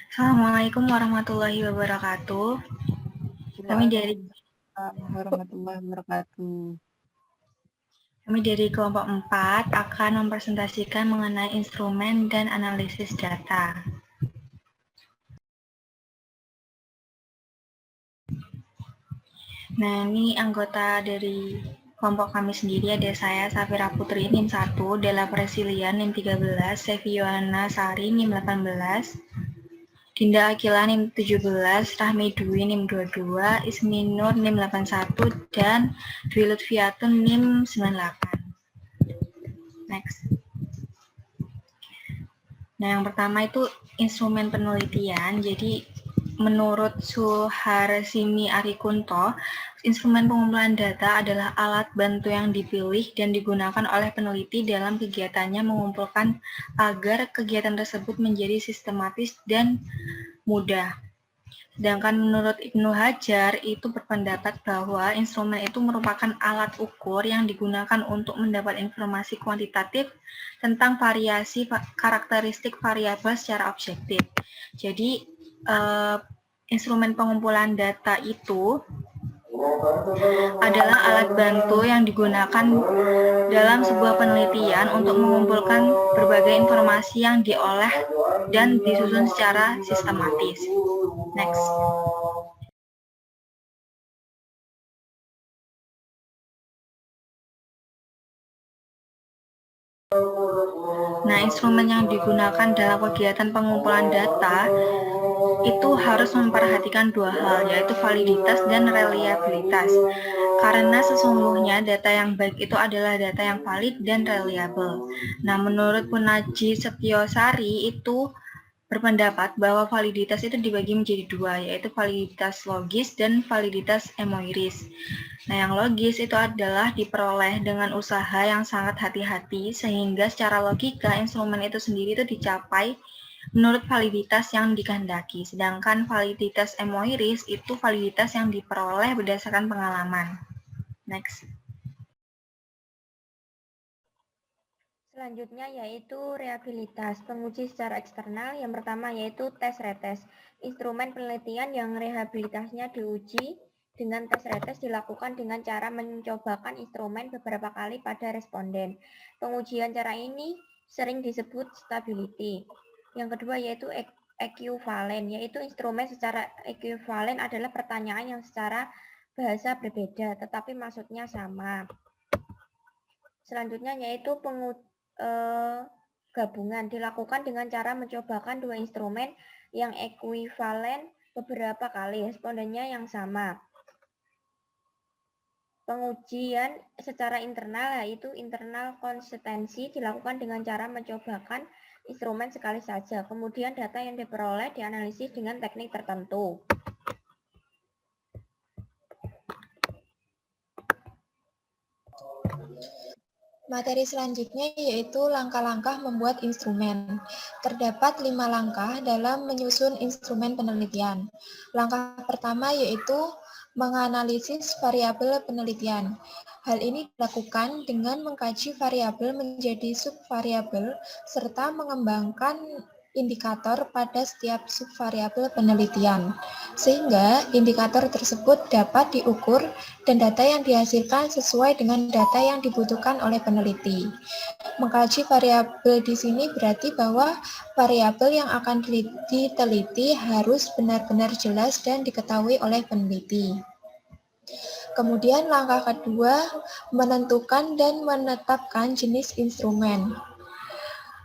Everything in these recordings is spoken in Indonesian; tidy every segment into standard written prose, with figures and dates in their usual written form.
Assalamualaikum warahmatullahi wabarakatuh. Kami dari warahmatullahi wabarakatuh. Kami dari kelompok 4 akan mempresentasikan mengenai instrumen dan analisis data. Nah, ini anggota dari kelompok kami sendiri, ada saya, Safira Putri, NIM 1, Della Presilian, NIM 13, Seviana Sari, NIM 18, Dinda Akila, NIM 17, Rahmi Dwi, NIM 22, Ismi Nur, NIM 81, dan Dwi Lutfiatun, NIM 98. Next. Nah, yang pertama itu instrumen penelitian. Jadi, menurut Suharsini Arikunto, instrumen pengumpulan data adalah alat bantu yang dipilih dan digunakan oleh peneliti dalam kegiatannya mengumpulkan agar kegiatan tersebut menjadi sistematis dan mudah. Sedangkan menurut Ibnu Hajar itu berpendapat bahwa instrumen itu merupakan alat ukur yang digunakan untuk mendapat informasi kuantitatif tentang variasi karakteristik variabel secara objektif. Jadi instrumen pengumpulan data itu adalah alat bantu yang digunakan dalam sebuah penelitian untuk mengumpulkan berbagai informasi yang diolah dan disusun secara sistematis. Next. Nah, instrumen yang digunakan dalam kegiatan pengumpulan data itu harus memperhatikan dua hal, yaitu validitas dan reliabilitas. Karena sesungguhnya data yang baik itu adalah data yang valid dan reliable. Nah, menurut Punaji Setiosari itu berpendapat bahwa validitas itu dibagi menjadi dua, yaitu validitas logis dan validitas emoiris. Nah, yang logis itu adalah diperoleh dengan usaha yang sangat hati-hati, sehingga secara logika instrumen itu sendiri itu dicapai menurut validitas yang dikehendaki. Sedangkan validitas emoiris itu validitas yang diperoleh berdasarkan pengalaman. Next. Selanjutnya yaitu reliabilitas, penguji secara eksternal. Yang pertama yaitu tes retest. Instrumen penelitian yang reliabilitasnya diuji dengan tes retest dilakukan dengan cara mencobakan instrumen beberapa kali pada responden. Pengujian cara ini sering disebut stability. Yang kedua yaitu ekuivalen, yaitu instrumen secara ekuivalen adalah pertanyaan yang secara bahasa berbeda tetapi maksudnya sama. Selanjutnya yaitu gabungan dilakukan dengan cara mencobakan dua instrumen yang ekuivalen beberapa kali, respondennya yang sama. Pengujian secara internal yaitu internal konsistensi dilakukan dengan cara mencobakan instrumen sekali saja. Kemudian data yang diperoleh dianalisis dengan teknik tertentu. Materi selanjutnya yaitu langkah-langkah membuat instrumen. Terdapat 5 langkah dalam menyusun instrumen penelitian. Langkah pertama yaitu menganalisis variabel penelitian. Hal ini dilakukan dengan mengkaji variabel menjadi subvariabel serta mengembangkan indikator pada setiap subvariabel penelitian, sehingga indikator tersebut dapat diukur dan data yang dihasilkan sesuai dengan data yang dibutuhkan oleh peneliti. Mengkaji variabel di sini berarti bahwa variabel yang akan diteliti harus benar-benar jelas dan diketahui oleh peneliti. Kemudian langkah kedua, menentukan dan menetapkan jenis instrumen.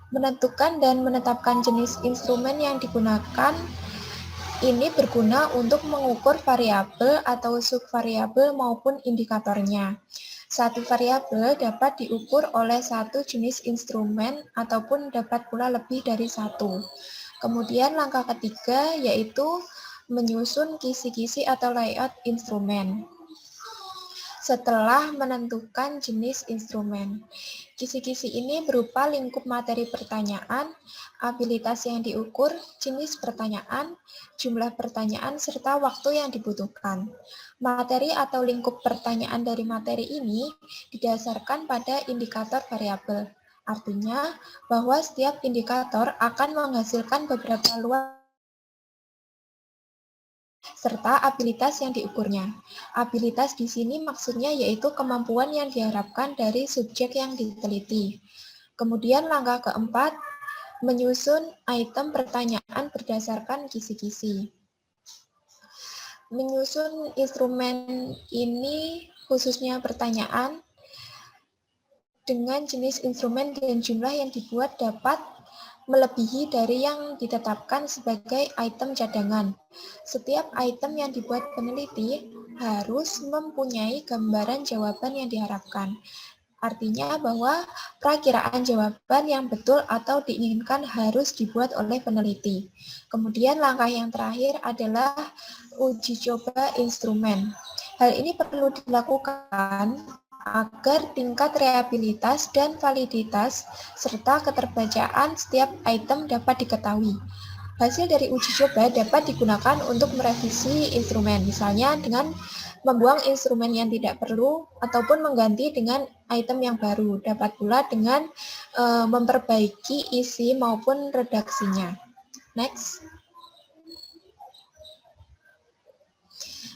Menentukan dan menetapkan jenis instrumen yang digunakan ini berguna untuk mengukur variabel atau subvariabel maupun indikatornya. Satu variabel dapat diukur oleh satu jenis instrumen ataupun dapat pula lebih dari satu. Kemudian langkah ketiga yaitu menyusun kisi-kisi atau layout instrumen. Setelah menentukan jenis instrumen, kisi-kisi ini berupa lingkup materi pertanyaan, abilitas yang diukur, jenis pertanyaan, jumlah pertanyaan, serta waktu yang dibutuhkan. Materi atau lingkup pertanyaan dari materi ini didasarkan pada indikator variabel. Artinya bahwa setiap indikator akan menghasilkan beberapa luas serta abilitas yang diukurnya. Abilitas di sini maksudnya yaitu kemampuan yang diharapkan dari subjek yang diteliti. Kemudian langkah keempat, menyusun item pertanyaan berdasarkan kisi-kisi. Menyusun instrumen ini khususnya pertanyaan dengan jenis instrumen dan jumlah yang dibuat dapat melebihi dari yang ditetapkan sebagai item cadangan. Setiap item yang dibuat peneliti harus mempunyai gambaran jawaban yang diharapkan. Artinya bahwa perakiraan jawaban yang betul atau diinginkan harus dibuat oleh peneliti. Kemudian langkah yang terakhir adalah uji coba instrumen. Hal ini perlu dilakukan agar tingkat reliabilitas dan validitas serta keterbacaan setiap item dapat diketahui. Hasil dari uji coba dapat digunakan untuk merevisi instrumen, misalnya dengan membuang instrumen yang tidak perlu ataupun mengganti dengan item yang baru. Dapat pula dengan memperbaiki isi maupun redaksinya. Next.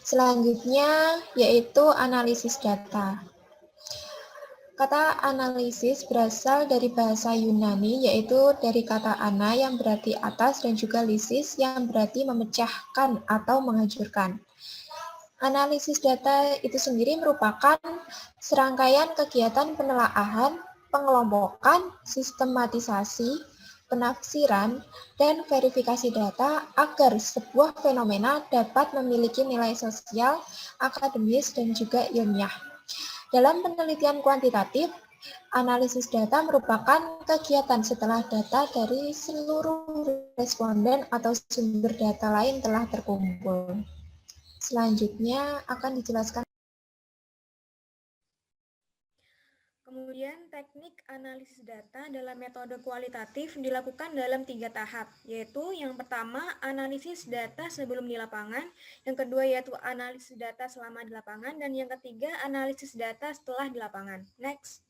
Selanjutnya yaitu analisis data. Kata analisis berasal dari bahasa Yunani, yaitu dari kata ana yang berarti atas dan juga lisis yang berarti memecahkan atau menghancurkan. Analisis data itu sendiri merupakan serangkaian kegiatan penelaahan, pengelompokan, sistematisasi, penafsiran, dan verifikasi data agar sebuah fenomena dapat memiliki nilai sosial, akademis, dan juga ilmiah. Dalam penelitian kuantitatif, analisis data merupakan kegiatan setelah data dari seluruh responden atau sumber data lain telah terkumpul. Selanjutnya akan dijelaskan. Kemudian teknik analisis data dalam metode kualitatif dilakukan dalam 3 tahap, yaitu yang pertama analisis data sebelum di lapangan, yang kedua yaitu analisis data selama di lapangan, dan yang ketiga analisis data setelah di lapangan. Next.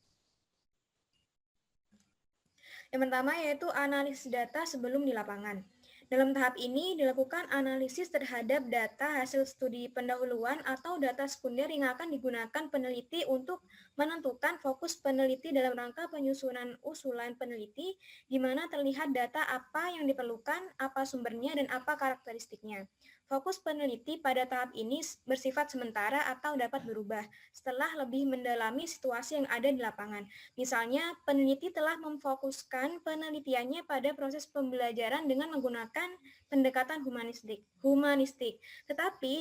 Yang pertama yaitu analisis data sebelum di lapangan. Dalam tahap ini dilakukan analisis terhadap data hasil studi pendahuluan atau data sekunder yang akan digunakan peneliti untuk menentukan fokus peneliti dalam rangka penyusunan usulan peneliti, di mana terlihat data apa yang diperlukan, apa sumbernya, dan apa karakteristiknya. Fokus peneliti pada tahap ini bersifat sementara atau dapat berubah setelah lebih mendalami situasi yang ada di lapangan. Misalnya, peneliti telah memfokuskan penelitiannya pada proses pembelajaran dengan menggunakan pendekatan humanistik. Tetapi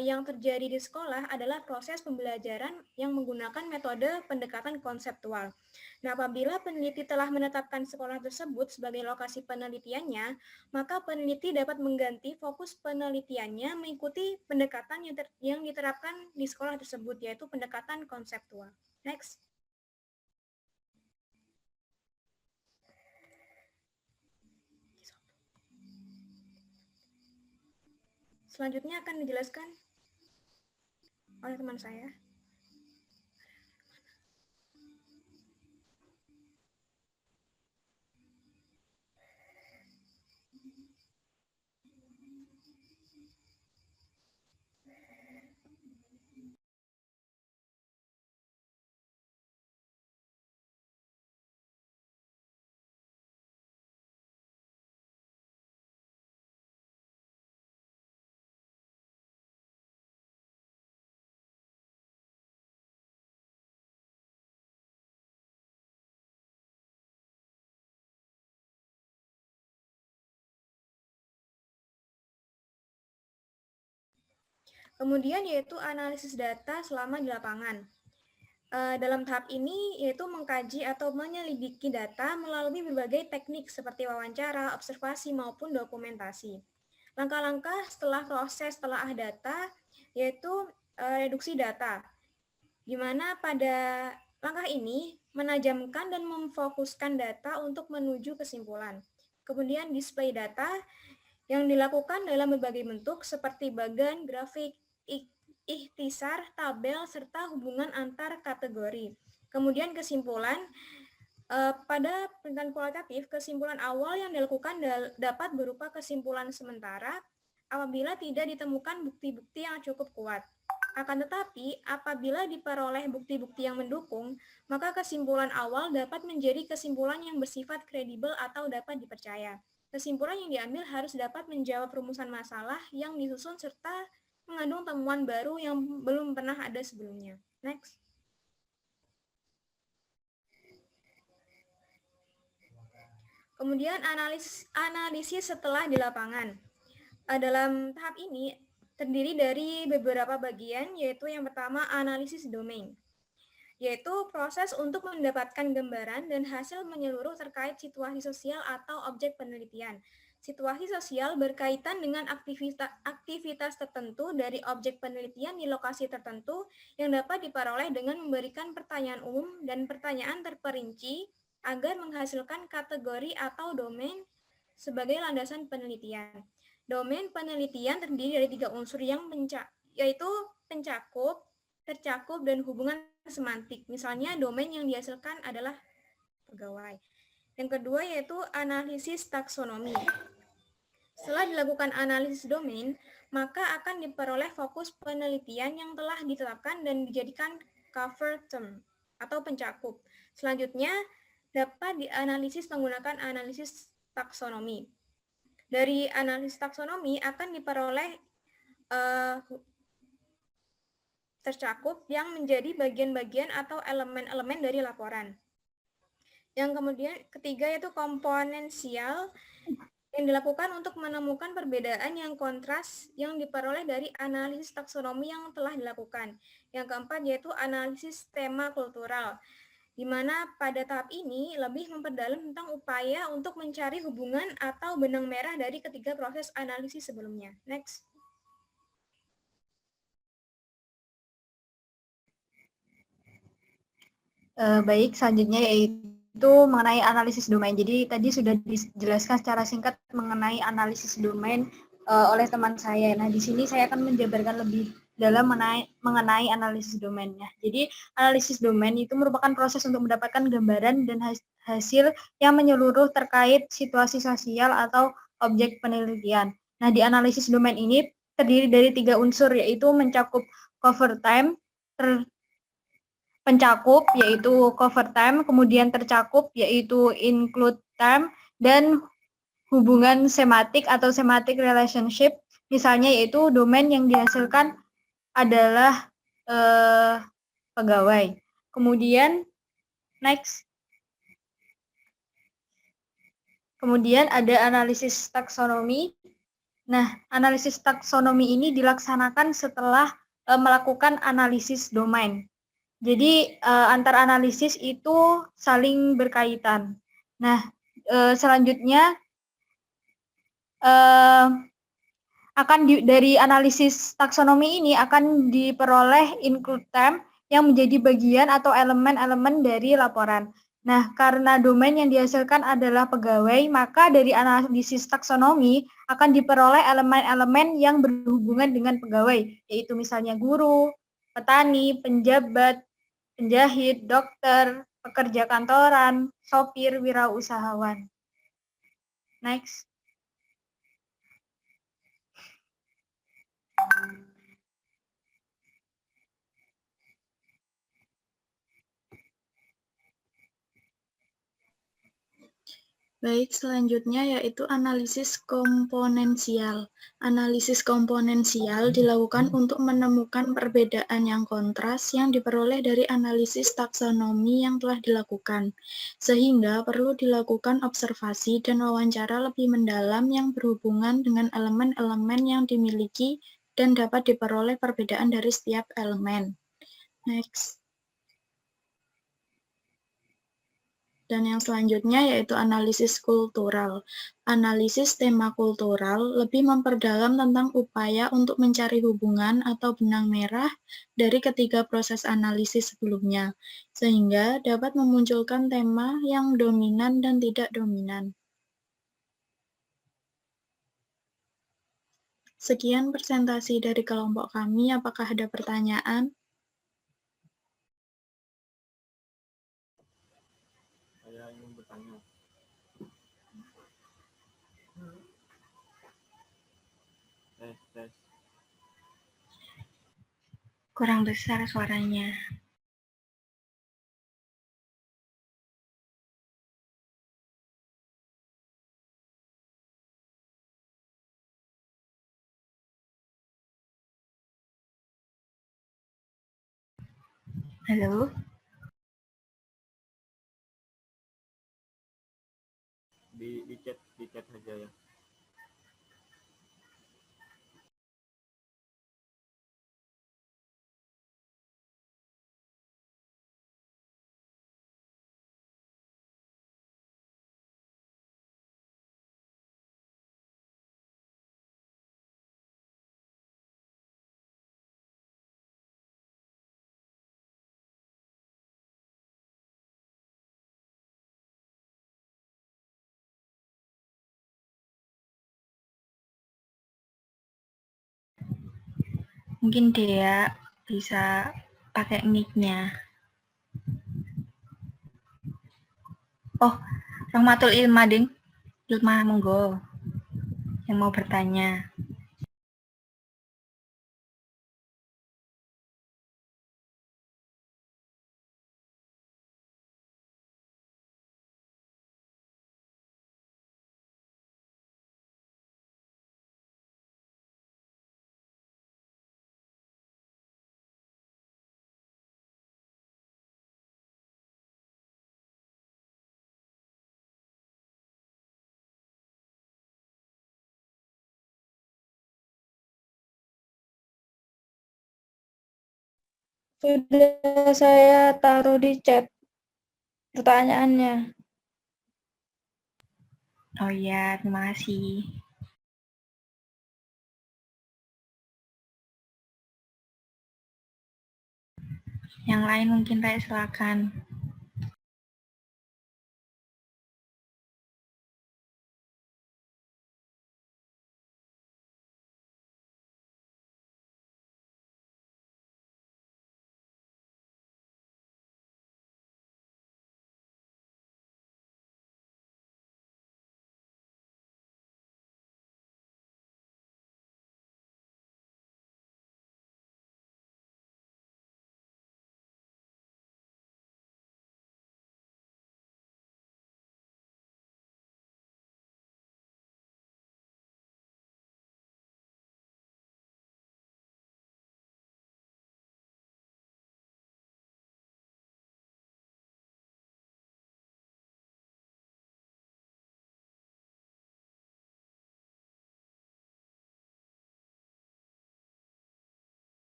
yang terjadi di sekolah adalah proses pembelajaran yang menggunakan metode pendekatan konseptual. Nah, apabila peneliti telah menetapkan sekolah tersebut sebagai lokasi penelitiannya, maka peneliti dapat mengganti fokus penelitiannya mengikuti pendekatan yang diterapkan di sekolah tersebut, yaitu pendekatan konseptual. Next. Selanjutnya akan dijelaskan oleh teman saya. Kemudian yaitu analisis data selama di lapangan. Dalam tahap ini yaitu mengkaji atau menyelidiki data melalui berbagai teknik seperti wawancara, observasi, maupun dokumentasi. Langkah-langkah setelah proses telaah data yaitu reduksi data, di mana pada langkah ini menajamkan dan memfokuskan data untuk menuju kesimpulan. Kemudian display data yang dilakukan dalam berbagai bentuk seperti bagan, grafik, ikhtisar, tabel, serta hubungan antar kategori. Kemudian kesimpulan Pada penelitian kualitatif, kesimpulan awal yang dilakukan dapat berupa kesimpulan sementara apabila tidak ditemukan bukti-bukti yang cukup kuat. Akan tetapi, apabila diperoleh bukti-bukti yang mendukung, maka kesimpulan awal dapat menjadi kesimpulan yang bersifat kredibel atau dapat dipercaya. Kesimpulan yang diambil harus dapat menjawab rumusan masalah yang disusun serta mengandung temuan baru yang belum pernah ada sebelumnya. Next. Kemudian analisis setelah di lapangan. Dalam tahap ini terdiri dari beberapa bagian, yaitu yang pertama analisis domain, yaitu proses untuk mendapatkan gambaran dan hasil menyeluruh terkait situasi sosial atau objek penelitian. Situasi sosial berkaitan dengan aktivitas tertentu dari objek penelitian di lokasi tertentu yang dapat diperoleh dengan memberikan pertanyaan umum dan pertanyaan terperinci agar menghasilkan kategori atau domain sebagai landasan penelitian. Domain penelitian terdiri dari 3 unsur yaitu pencakup, tercakup, dan hubungan semantik. Misalnya domain yang dihasilkan adalah pegawai. Yang kedua yaitu analisis taksonomi. Setelah dilakukan analisis domain, maka akan diperoleh fokus penelitian yang telah ditetapkan dan dijadikan cover term atau pencakup. Selanjutnya, dapat dianalisis menggunakan analisis taksonomi. Dari analisis taksonomi akan diperoleh tercakup yang menjadi bagian-bagian atau elemen-elemen dari laporan. Yang kemudian ketiga yaitu komponensial yang dilakukan untuk menemukan perbedaan yang kontras yang diperoleh dari analisis taksonomi yang telah dilakukan. Yang keempat yaitu analisis tema kultural, di mana pada tahap ini lebih memperdalam tentang upaya untuk mencari hubungan atau benang merah dari ketiga proses analisis sebelumnya. Next. Baik, selanjutnya yaitu mengenai analisis domain. Jadi tadi sudah dijelaskan secara singkat mengenai analisis domain oleh teman saya. Nah, di sini saya akan menjabarkan lebih dalam mengenai analisis domainnya. Jadi, analisis domain itu merupakan proses untuk mendapatkan gambaran dan hasil yang menyeluruh terkait situasi sosial atau objek penelitian. Nah, di analisis domain ini terdiri dari 3 unsur, yaitu mencakup cover time, pencakup yaitu cover time, kemudian tercakup yaitu include time, dan hubungan sematik atau semantic relationship, misalnya yaitu domain yang dihasilkan adalah pegawai. Kemudian next. Kemudian ada analisis taksonomi. Nah, analisis taksonomi ini dilaksanakan setelah melakukan analisis domain. Jadi antar analisis itu saling berkaitan. Nah, selanjutnya dari analisis taksonomi ini akan diperoleh include time yang menjadi bagian atau elemen-elemen dari laporan. Nah, karena domain yang dihasilkan adalah pegawai, maka dari analisis taksonomi akan diperoleh elemen-elemen yang berhubungan dengan pegawai, yaitu misalnya guru, petani, penjabat, penjahit, dokter, pekerja kantoran, sopir, wirausahawan. Next. Baik, selanjutnya yaitu analisis komponensial. Analisis komponensial dilakukan untuk menemukan perbedaan yang kontras yang diperoleh dari analisis taksonomi yang telah dilakukan, sehingga perlu dilakukan observasi dan wawancara lebih mendalam yang berhubungan dengan elemen-elemen yang dimiliki dan dapat diperoleh perbedaan dari setiap elemen. Next. Dan yang selanjutnya yaitu analisis kultural. Analisis tema kultural lebih memperdalam tentang upaya untuk mencari hubungan atau benang merah dari ketiga proses analisis sebelumnya, sehingga dapat memunculkan tema yang dominan dan tidak dominan. Sekian presentasi dari kelompok kami. Apakah ada pertanyaan? saya ingin bertanya. Tes. Kurang besar suaranya. Halo? Di chat saja ya. Mungkin dia bisa pakai mic-nya. Oh, Rahmatul Ilma, Ding. Ilma, monggo. Yang mau bertanya. Sudah saya taruh di chat pertanyaannya. Oh iya, terima kasih. Yang lain mungkin Rek, silakan.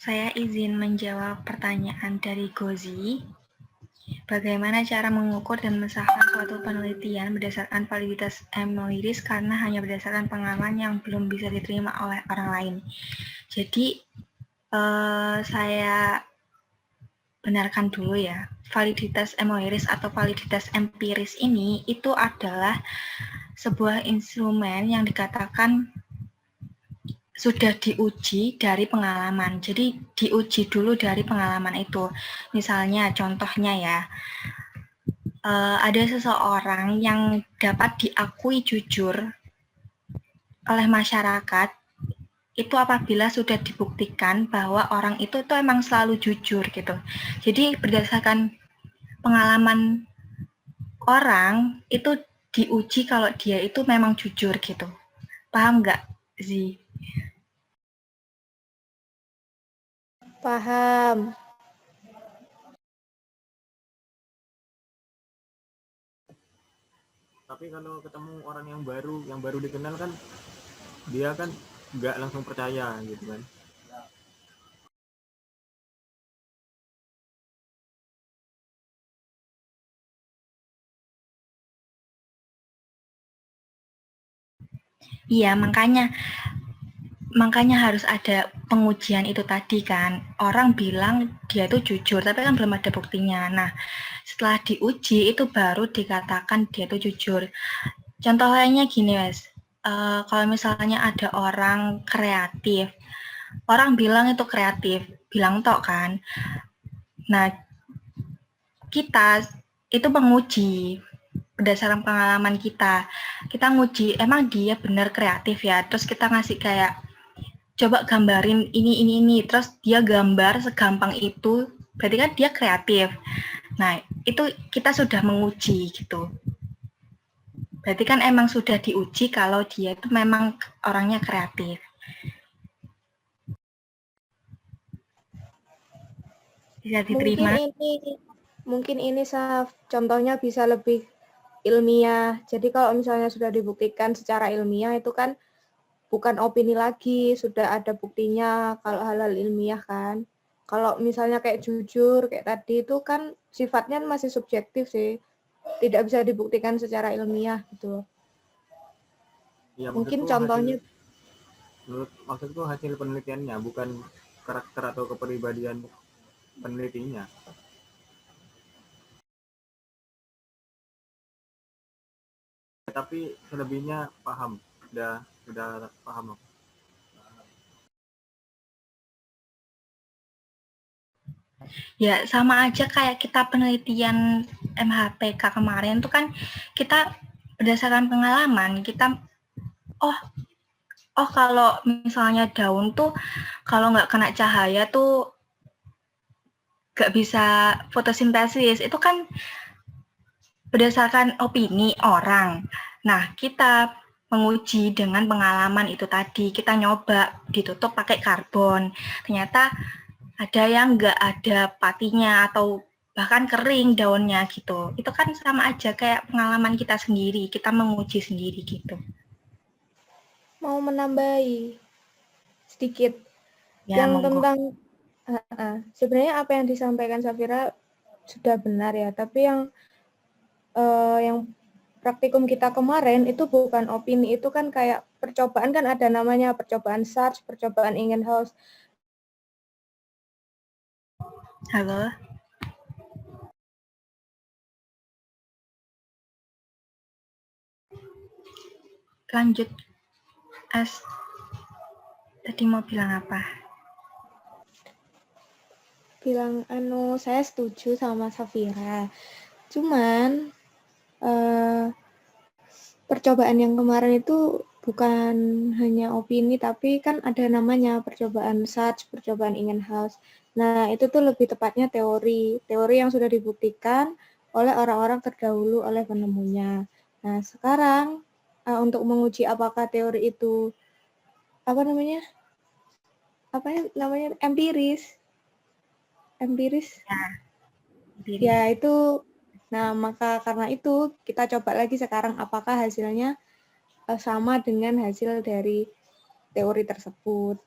Saya izin menjawab pertanyaan dari Gozi. Bagaimana cara mengukur dan mensahkan suatu penelitian berdasarkan validitas empiris karena hanya berdasarkan pengalaman yang belum bisa diterima oleh orang lain. Jadi, saya benarkan dulu ya, validitas empiris atau validitas empiris ini itu adalah sebuah instrumen yang dikatakan sudah diuji dari pengalaman. Jadi diuji dulu dari pengalaman itu. Misalnya contohnya ya, ada seseorang yang dapat diakui jujur oleh masyarakat itu apabila sudah dibuktikan bahwa orang itu tuh emang selalu jujur gitu. Jadi berdasarkan pengalaman orang itu diuji kalau dia itu memang jujur gitu. Paham nggak, Zi? Paham. Tapi kalau ketemu orang yang baru dikenal kan, dia kan nggak langsung percaya gitu kan. Iya, makanya harus ada pengujian itu tadi kan. Orang bilang dia itu jujur, tapi kan belum ada buktinya. Nah, setelah diuji itu baru dikatakan dia itu jujur. Contoh lainnya gini, Mas. Kalau misalnya ada orang kreatif, orang bilang itu kreatif, bilang tok kan. Nah, kita itu menguji berdasarkan pengalaman kita. Kita nguji, emang dia benar kreatif ya. Terus kita ngasih kayak, coba gambarin ini. Terus dia gambar segampang itu, berarti kan dia kreatif. Nah, itu kita sudah menguji gitu. Berarti kan emang sudah diuji kalau dia itu memang orangnya kreatif. Bisa diterima. Mungkin ini contohnya bisa lebih ilmiah. Jadi kalau misalnya sudah dibuktikan secara ilmiah itu kan bukan opini lagi, sudah ada buktinya kalau halal ilmiah kan. Kalau misalnya kayak jujur kayak tadi itu kan sifatnya masih subjektif sih. Tidak bisa dibuktikan secara ilmiah gitu. Ya, Mungkin maksudku contohnya maksudku hasil penelitiannya, bukan karakter atau kepribadian penelitinya. Tapi selebihnya paham, sudah paham. Ya, sama aja kayak kita penelitian MHPK kemarin tuh kan kita berdasarkan pengalaman, kita kalau misalnya daun tuh kalau nggak kena cahaya tuh nggak bisa fotosintesis. Itu kan berdasarkan opini orang. Nah, kita menguji dengan pengalaman itu tadi. Kita nyoba ditutup pakai karbon. Ternyata ada yang nggak ada patinya atau bahkan kering daunnya gitu. Itu kan sama aja kayak pengalaman kita sendiri. Kita menguji sendiri gitu. mau menambahi sedikit Ya, yang monggo. tentang sebenarnya apa yang disampaikan Safira sudah benar ya, tapi yang praktikum kita kemarin itu bukan opini, itu kan kayak percobaan, kan ada namanya percobaan SARS, percobaan Ingenhouse. Halo. Lanjut. Tadi mau bilang apa? Bilang saya setuju sama Safira. Cuman percobaan yang kemarin itu bukan hanya opini, tapi kan ada namanya percobaan SARS, percobaan Ingenhouse. Nah, itu tuh lebih tepatnya teori yang sudah dibuktikan oleh orang-orang terdahulu, oleh penemunya. Nah, sekarang untuk menguji apakah teori itu empiris. Ya, itu. Nah, maka karena itu kita coba lagi sekarang apakah hasilnya sama dengan hasil dari teori tersebut.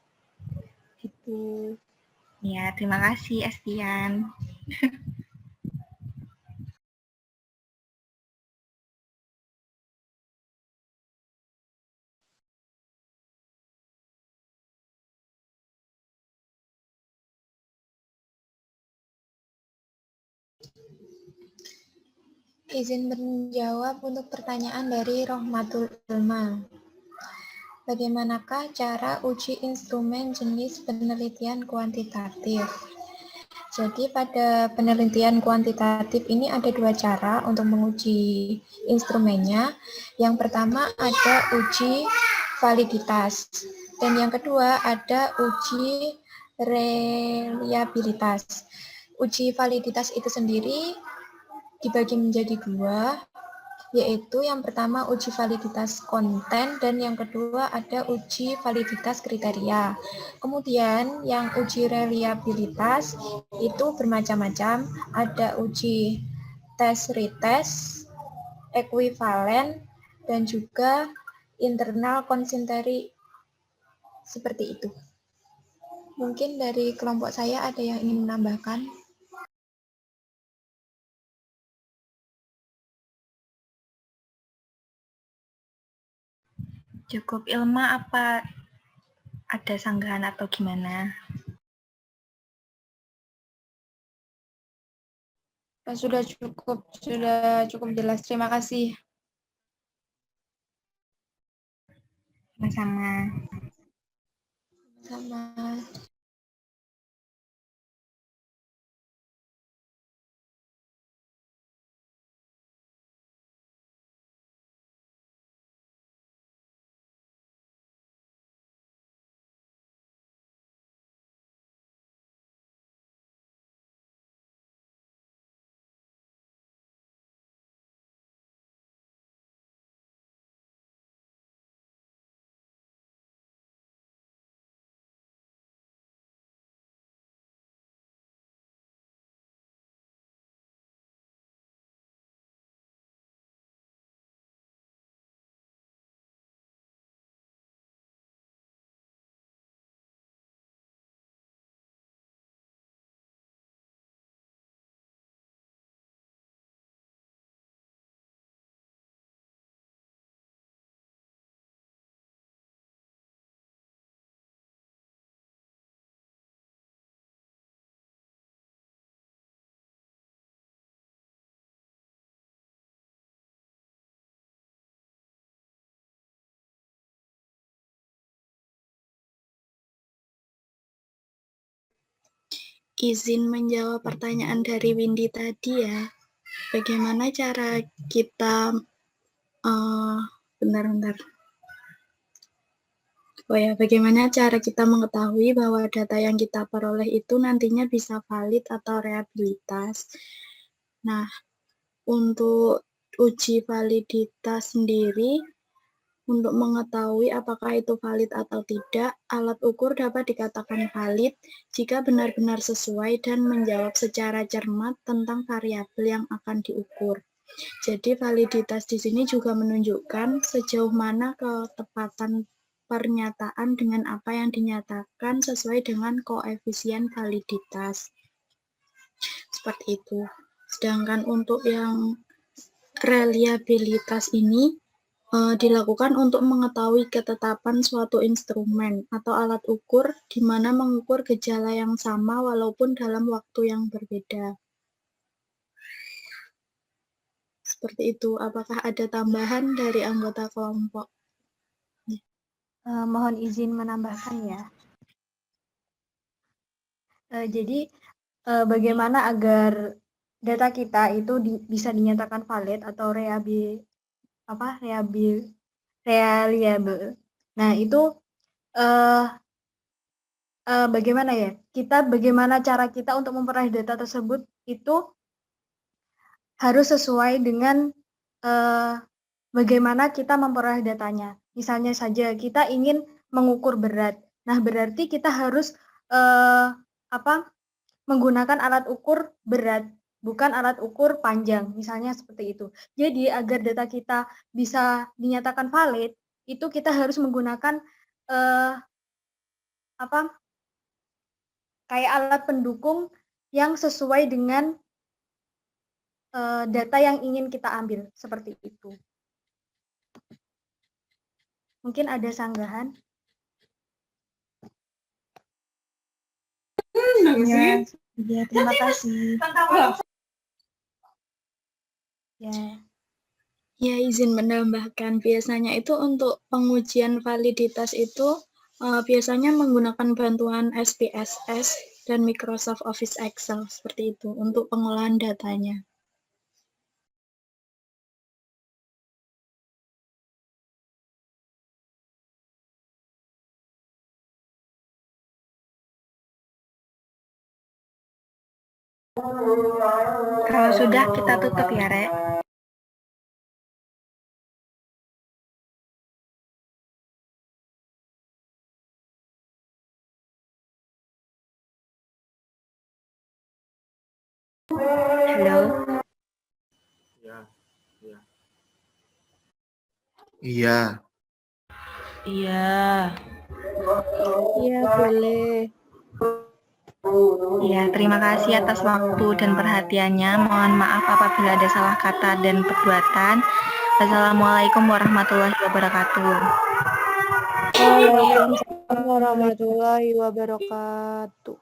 Gitu. Ya, terima kasih Estian. Izin menjawab untuk pertanyaan dari Rohmatul Ulma. Bagaimanakah cara uji instrumen jenis penelitian kuantitatif? Jadi pada penelitian kuantitatif ini ada dua cara untuk menguji instrumennya. Yang pertama ada uji validitas dan yang kedua ada uji reliabilitas. Uji validitas itu sendiri dibagi menjadi dua, yaitu yang pertama uji validitas konten dan yang kedua ada uji validitas kriteria. Kemudian yang uji reliabilitas itu bermacam-macam, ada uji tes retest, ekuivalen, dan juga internal konsentri seperti itu. Mungkin dari kelompok saya ada yang ingin menambahkan? Cukup Ilma, apa ada sanggahan atau gimana? Sudah cukup jelas. Terima kasih. Sama-sama. Sama. Izin menjawab pertanyaan dari Windy tadi ya. Bagaimana cara kita bentar. Bagaimana cara kita mengetahui bahwa data yang kita peroleh itu nantinya bisa valid atau reliabilitas? Nah, untuk uji validitas sendiri, untuk mengetahui apakah itu valid atau tidak, alat ukur dapat dikatakan valid jika benar-benar sesuai dan menjawab secara cermat tentang variabel yang akan diukur. Jadi validitas di sini juga menunjukkan sejauh mana ketepatan pernyataan dengan apa yang dinyatakan sesuai dengan koefisien validitas. Seperti itu. Sedangkan untuk yang reliabilitas ini dilakukan untuk mengetahui ketetapan suatu instrumen atau alat ukur di mana mengukur gejala yang sama walaupun dalam waktu yang berbeda. Seperti itu. Apakah ada tambahan dari anggota kelompok? Mohon izin menambahkan ya. Jadi bagaimana agar data kita itu bisa dinyatakan valid atau reliable. Nah, itu bagaimana ya? Bagaimana cara kita untuk memperoleh data tersebut itu harus sesuai dengan bagaimana kita memperoleh datanya. Misalnya saja kita ingin mengukur berat. Nah, berarti kita harus menggunakan alat ukur berat, bukan alat ukur panjang, misalnya seperti itu. Jadi agar data kita bisa dinyatakan valid, itu kita harus menggunakan kayak alat pendukung yang sesuai dengan data yang ingin kita ambil, seperti itu. Mungkin ada sanggahan? Ya, terima kasih. Ya, izin menambahkan, biasanya itu untuk pengujian validitas itu biasanya menggunakan bantuan SPSS dan Microsoft Office Excel, seperti itu, untuk pengolahan datanya. Kalau sudah, kita tutup ya, Rek. Halo? Ya. Iya. Iya, boleh. Ya, terima kasih atas waktu dan perhatiannya. Mohon maaf apabila ada salah kata dan perbuatan. Wassalamualaikum warahmatullahi wabarakatuh. Waalaikumsalam warahmatullahi wabarakatuh.